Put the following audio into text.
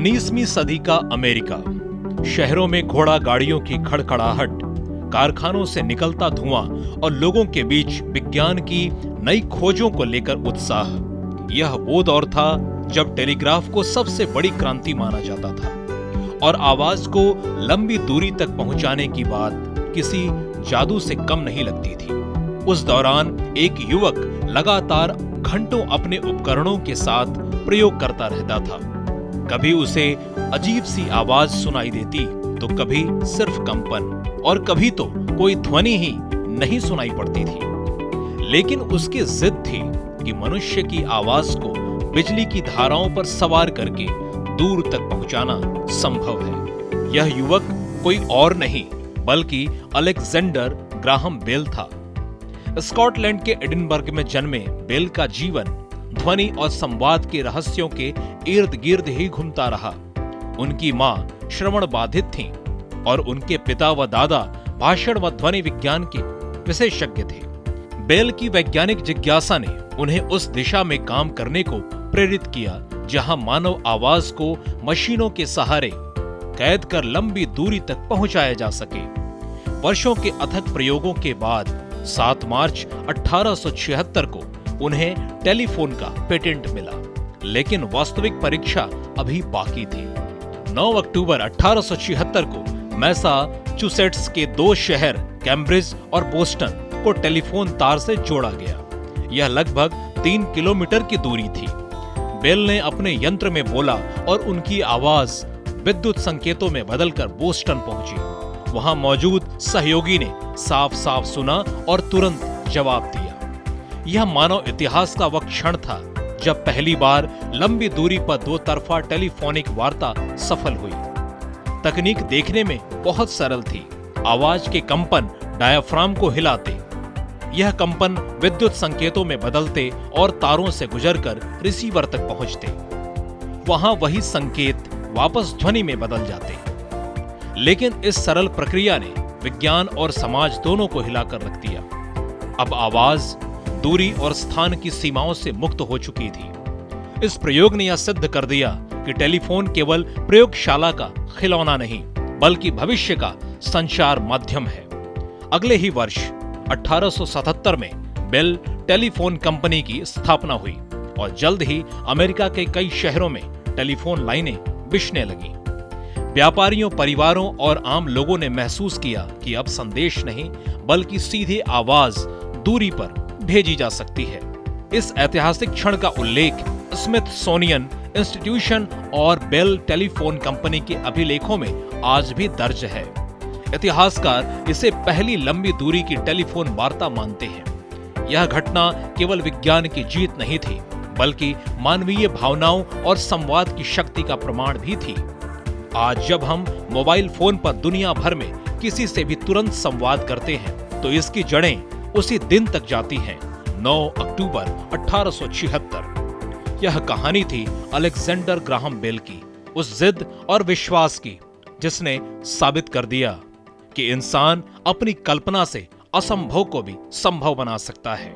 19वीं सदी का अमेरिका। शहरों में घोड़ा गाड़ियों की खड़खड़ाहट, कारखानों से निकलता धुआं और लोगों के बीच विज्ञान की नई खोजों को लेकर उत्साह। यह वो दौर था जब टेलीग्राफ को सबसे बड़ी क्रांति माना जाता था और आवाज को लंबी दूरी तक पहुंचाने की बात किसी जादू से कम नहीं लगती थी। उस दौरान एक युवक लगातार घंटों अपने उपकरणों के साथ प्रयोग करता रहता था। कभी उसे अजीब सी आवाज सुनाई देती तो कभी सिर्फ कंपन और कभी तो कोई ध्वनि ही नहीं सुनाई पड़ती थी। लेकिन उसकी जिद थी कि मनुष्य की आवाज को बिजली की धाराओं पर सवार करके दूर तक पहुंचाना संभव है। यह युवक कोई और नहीं बल्कि अलेक्जेंडर ग्राहम बेल था। स्कॉटलैंड के एडिनबर्ग में जन्मे बेल का जीवन ध्वनि और संवाद के रहस्यों के इर्द गिर्द ही घूमता रहा। उनकी मां श्रवण बाधित थीं और उनके पिता व दादा भाषण व ध्वनि विज्ञान के विशेषज्ञ थे। बेल की वैज्ञानिक जिज्ञासा ने उन्हें उस दिशा में काम करने को प्रेरित किया जहां मानव आवाज को मशीनों के सहारे कैद कर लंबी दूरी तक पहुंचाया जा सके। वर्षों के अथक प्रयोगों के बाद 7 मार्च 1876 को उन्हें टेलीफोन का पेटेंट मिला, लेकिन वास्तविक परीक्षा अभी बाकी थी। 9 अक्टूबर 1876 को मैसाचुसेट्स के 2 शहर कैम्ब्रिज और बोस्टन को टेलीफोन तार से जोड़ा गया। यह लगभग 3 किलोमीटर की दूरी थी। बेल ने अपने यंत्र में बोला और उनकी आवाज विद्युत संकेतों में बदलकर बोस्टन पहुंची। वहां मौजूद सहयोगी ने साफ साफ सुना और तुरंत जवाब दिया। यह मानव इतिहास का वह क्षण था जब पहली बार लंबी दूरी पर 2 तरफा टेलीफोनिक वार्ता सफल हुई। तकनीक देखने में बहुत सरल थी। आवाज के कंपन डायाफ्राम को हिलाते, यह कंपन विद्युत संकेतों में बदलते और तारों से गुजरकर रिसीवर तक पहुंचते। वहां वही संकेत वापस ध्वनि में बदल जाते। लेकिन इस सरल प्रक्रिया ने विज्ञान और समाज दोनों को हिलाकर रख दिया। अब आवाज दूरी और स्थान की सीमाओं से मुक्त हो चुकी थी। इस प्रयोग ने यह सिद्ध कर दिया कि टेलीफोन केवल प्रयोगशाला का खिलौना नहीं बल्कि भविष्य का संचार माध्यम है। अगले ही वर्ष 1877 में बेल टेलीफोन कंपनी की स्थापना हुई और जल्द ही अमेरिका के कई शहरों में टेलीफोन लाइनें बिछने लगीं। व्यापारियों, परिवारों और आम लोगों ने महसूस किया कि अब संदेश नहीं बल्कि सीधे आवाज दूरी पर भेजी जा सकती है। इस ऐतिहासिक क्षण का उल्लेख स्मिथसोनियन इंस्टीट्यूशन और बेल टेलीफोन कंपनी के अभिलेखों में आज भी दर्ज है। इतिहासकार इसे पहली लंबी दूरी की टेलीफोन वार्ता मानते हैं। यह घटना केवल विज्ञान की जीत नहीं थी बल्कि मानवीय भावनाओं और संवाद की शक्ति का प्रमाण भी थी। आज जब हम मोबाइल फोन पर दुनिया भर में किसी से भी तुरंत संवाद करते हैं तो इसकी जड़ें उसी दिन तक जाती हैं, 9 अक्टूबर 1876। यह कहानी थी अलेक्जेंडर ग्राहम बेल की, उस जिद और विश्वास की जिसने साबित कर दिया कि इंसान अपनी कल्पना से असंभव को भी संभव बना सकता है।